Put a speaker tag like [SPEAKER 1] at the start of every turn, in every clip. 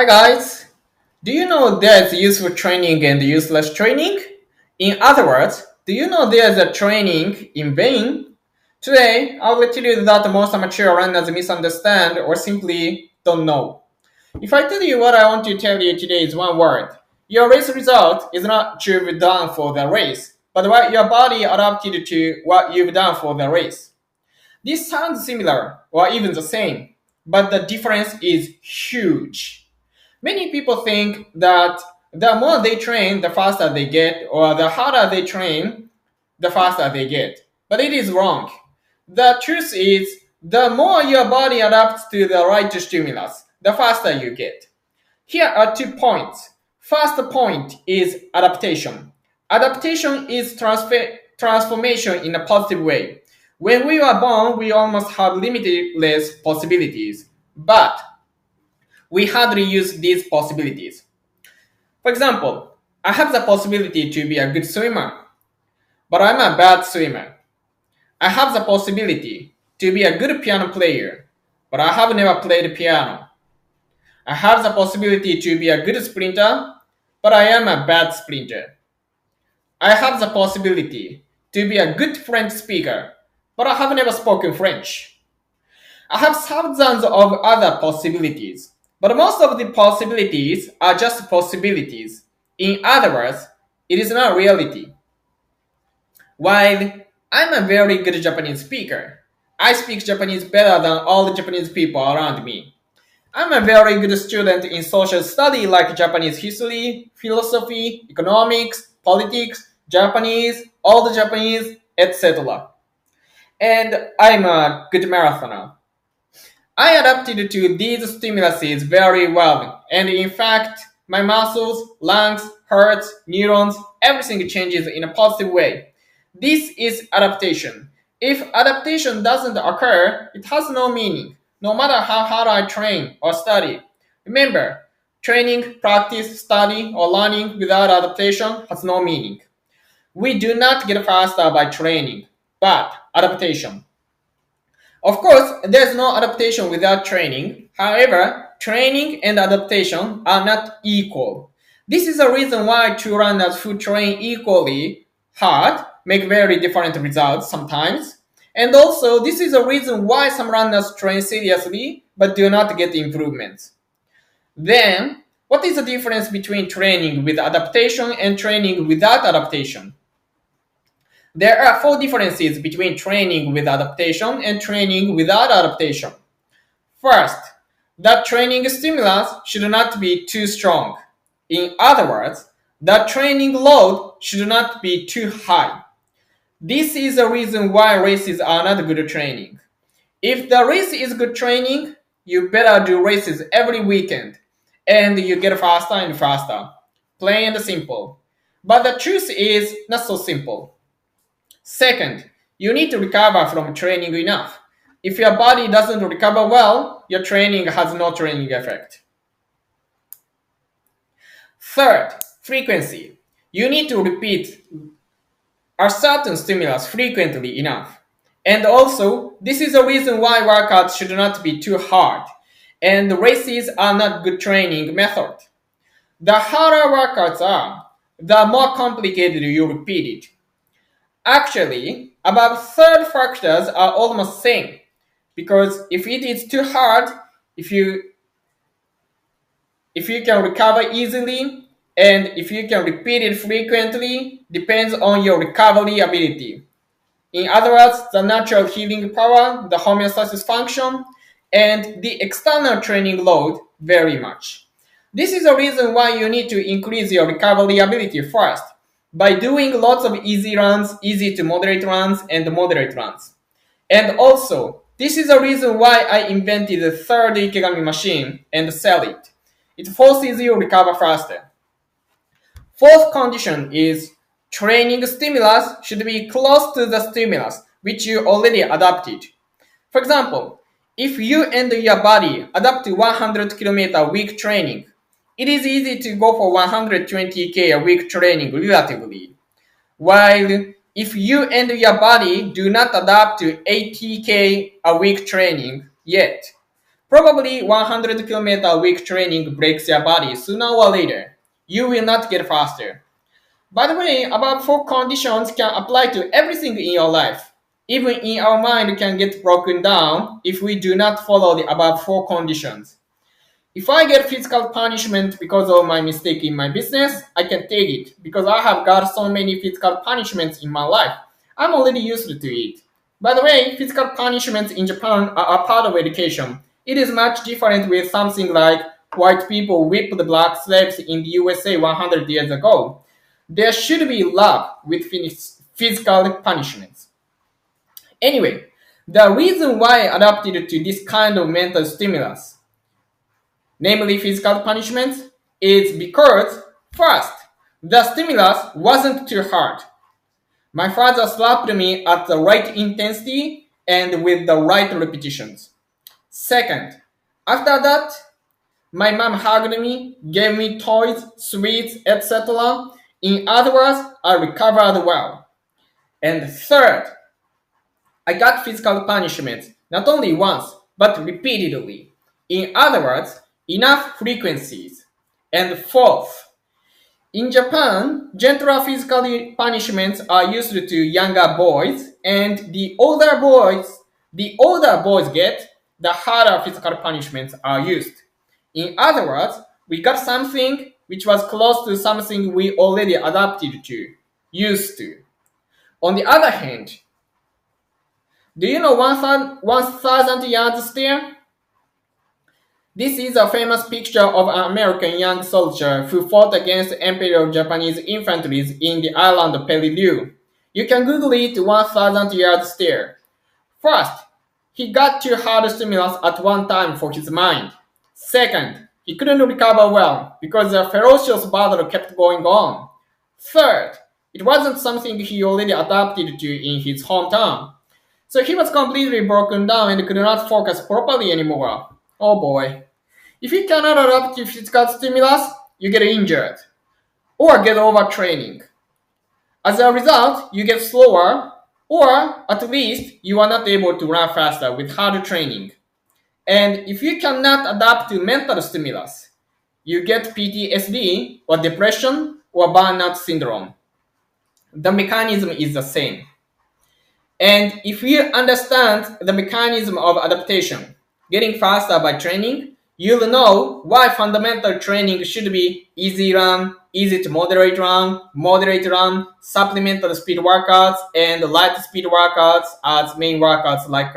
[SPEAKER 1] Hi guys! Do you know there's useful training and useless training? In other words, do you know there's a training in vain? Today, I will tell you that most amateur runners misunderstand or simply don't know. If I tell you what I want to tell you today is one word. Your race result is not you've done for the race, but what your body adapted to what you've done for the race. This sounds similar or even the same, but the difference is huge. Many people think that the more they train, the faster they get, or the harder they train, the faster they get. But it is wrong. The truth is, the more your body adapts to the right stimulus, the faster you get. Here are 2 points. First point is adaptation. Adaptation is transformation in a positive way. When we are born, we almost have limitless possibilities, but we hardly use these possibilities. For example, I have the possibility to be a good swimmer, but I'm a bad swimmer. I have the possibility to be a good piano player, but I have never played piano. I have the possibility to be a good sprinter, but I am a bad sprinter. I have the possibility to be a good French speaker, but I have never spoken French. I have thousands of other possibilities, but most of the possibilities are just possibilities. In other words, it is not reality. While I'm a very good Japanese speaker, I speak Japanese better than all the Japanese people around me. I'm a very good student in social study like Japanese history, philosophy, economics, politics, Japanese, all the Japanese, etc. And I'm a good marathoner. I adapted to these stimuluses very well, and in fact, my muscles, lungs, hearts, neurons, everything changes in a positive way. This is adaptation. If adaptation doesn't occur, it has no meaning, no matter how hard I train or study. Remember, training, practice, study, or learning without adaptation has no meaning. We do not get faster by training, but adaptation. Of course, there's no adaptation without training. However, training and adaptation are not equal. This is the reason why two runners who train equally hard make very different results sometimes. And also, this is the reason why some runners train seriously but do not get improvements. Then, what is the difference between training with adaptation and training without adaptation? There are 4 differences between training with adaptation and training without adaptation. First, the training stimulus should not be too strong. In other words, the training load should not be too high. This is the reason why races are not good training. If the race is good training, you better do races every weekend and you get faster and faster. Plain and simple. But the truth is not so simple. Second, you need to recover from training enough. If your body doesn't recover well, your training has no training effect. Third, frequency. You need to repeat a certain stimulus frequently enough. And also, this is the reason why workouts should not be too hard, and races are not good training method. The harder workouts are, the more complicated you repeat it. Actually, about third factors are almost same, because if it is too hard, if you can recover easily and if you can repeat it frequently depends on your recovery ability. In other words, the natural healing power, the homeostasis function, and the external training load very much. This is the reason why you need to increase your recovery ability first by doing lots of easy runs, easy to moderate runs, and moderate runs. And also, this is the reason why I invented the third Ikegami machine and sell it. It forces you to recover faster. Fourth condition is training stimulus should be close to the stimulus which you already adapted. For example, if you and your body adapt to 100 km a week training, it is easy to go for 120k a week training relatively. While if you and your body do not adapt to 80k a week training yet, Probably 100 km a week training breaks your body sooner or later. You will not get faster. By the way, above four conditions can apply to everything in your life. Even in our mind can get broken down if we do not follow the above four conditions. If I get physical punishment because of my mistake in my business, I can take it because I have got so many physical punishments in my life. I'm already used to it. By the way, physical punishments in Japan are a part of education. It is much different with something like white people whipped the black slaves in the USA 100 years ago. There should be love with physical punishments. Anyway, the reason why I adapted to this kind of mental stimulus, namely physical punishment, is because, first, the stimulus wasn't too hard. My father slapped me at the right intensity and with the right repetitions. Second, after that, my mom hugged me, gave me toys, sweets, etc. In other words, I recovered well. And third, I got physical punishment not only once, but repeatedly. In other words, enough frequencies. And fourth, in Japan, gentler physical punishments are used to younger boys, and the older boys get, the harder physical punishments are used. In other words, we got something which was close to something we already adapted to, used to. On the other hand, do you know 1,000 yards stare? This is a famous picture of an American young soldier who fought against Imperial Japanese infantry in the island of Peleliu. You can Google it 1,000 yard stare. First, he got too hard stimulus at one time for his mind. Second, he couldn't recover well because the ferocious battle kept going on. Third, it wasn't something he already adapted to in his hometown. So he was completely broken down and could not focus properly anymore. Oh boy. If you cannot adapt to physical stimulus, you get injured or get overtraining. As a result, you get slower or at least you are not able to run faster with hard training. And if you cannot adapt to mental stimulus, you get PTSD or depression or burnout syndrome. The mechanism is the same. And if you understand the mechanism of adaptation, getting faster by training, you'll know why fundamental training should be easy run, easy to moderate run, supplemental speed workouts, and light speed workouts as main workouts like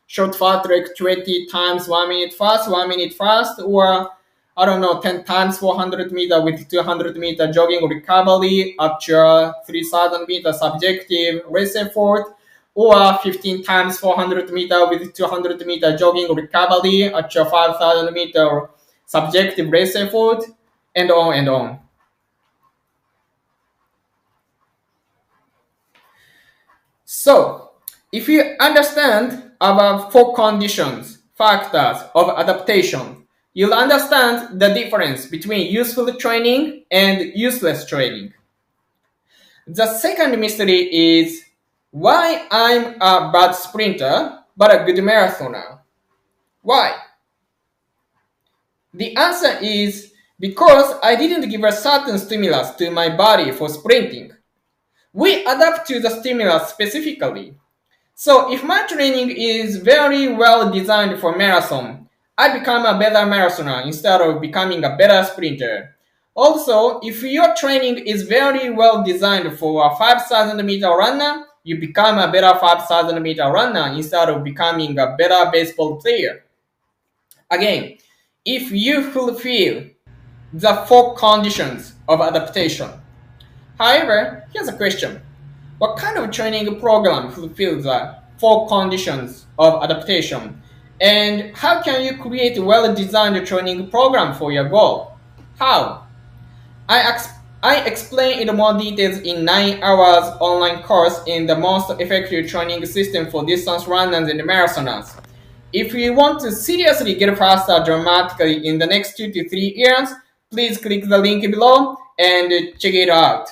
[SPEAKER 1] short fast track 20 times 1 minute fast, 1 minute fast, or I don't know, 10 times 400 meter with 200 meter jogging recovery at your 3000 meter subjective race effort, or 15 times 400 meter with 200 meter jogging recovery at your 5000 meter subjective race effort, and on and on. So, if you understand about four factors of adaptation, you'll understand the difference between useful training and useless training. The second mystery is why I'm a bad sprinter but a good marathoner. Why? The answer is because I didn't give a certain stimulus to my body for sprinting. We adapt to the stimulus specifically. So if my training is very well designed for marathon, I become a better marathoner instead of becoming a better sprinter. Also, if your training is very well designed for a 5,000 meter runner, you become a better 5,000 meter runner instead of becoming a better baseball player. Again, if you fulfill the four conditions of adaptation. However, here's a question. What kind of training program fulfills the four conditions of adaptation? And how can you create a well-designed training program for your goal? How? I explain in more details in 9 hours online course in the most effective training system for distance runners and marathoners. If you want to seriously get faster dramatically in the next 2 to 3 years, please click the link below and check it out.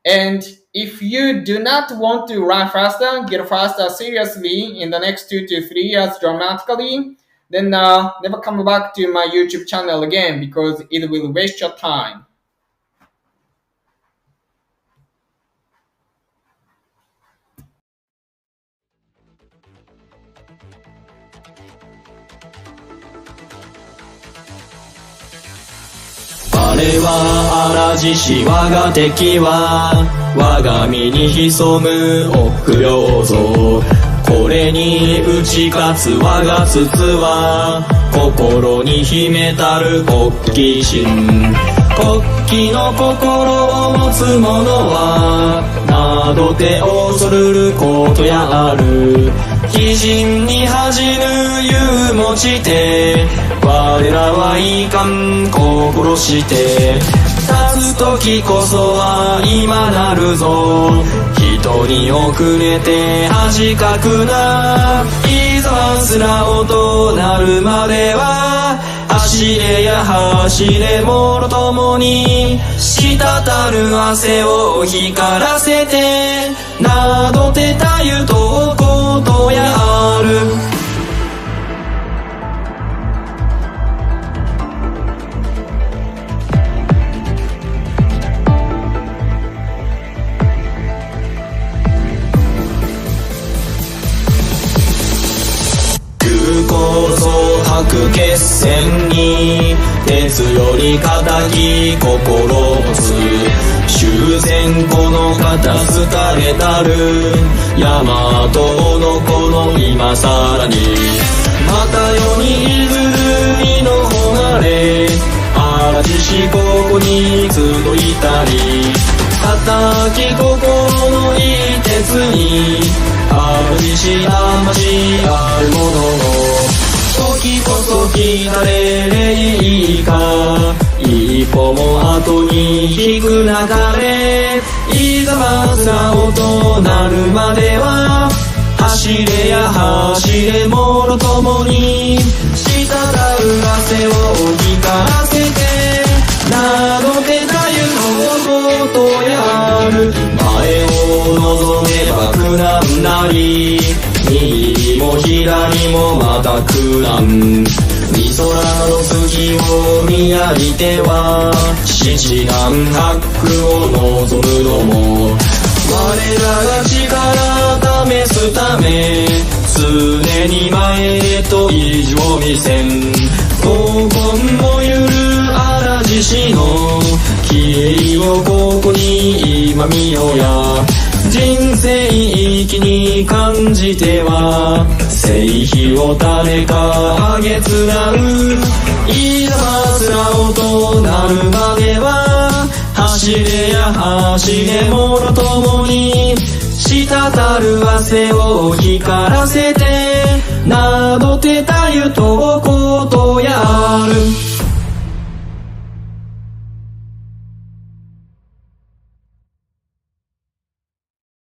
[SPEAKER 1] And if you do not want to run faster, get faster seriously in the next 2 to 3 years dramatically, then never come back to my YouTube channel again because it will waste your time.
[SPEAKER 2] 我は嵐し我が敵は我が身に潜む臆病像これに打ち勝つ我が筒は心に秘めたる国旗心国旗の心を持つ者はなどて恐るることやある非人に恥じぬ勇持ちて我らはいかん心して立つ時こそは今なるぞ人に遅れて恥かくないざすら音なるまでは走れや走れ者ともに滴る汗を光らせてなどてたゆとことやある白血戦に鉄より固き心持つ修繕この方すたれたる大和のこの今さらにまた世にずるいの誉れ嵐しここに集いたり叩き心のいい鉄に嵐し魂あるものの時こそ来たれれいいか一歩も後に引く流れいざまずら音なるまでは走れや走れ者ともに滴る汗を光らせてなどてたゆのことやる前を望めば苦難なり右も左もまた苦難み空の月を見上げては七難八苦を望むのも我らが力試すため常に前へと意地を見せん闘魂もゆる荒獅子の気をここに今見よや人生意気に感じては聖碑を誰かあげつらういざますら音なるまでは走れや走れ者ともに滴る汗を光らせてなどてたゆと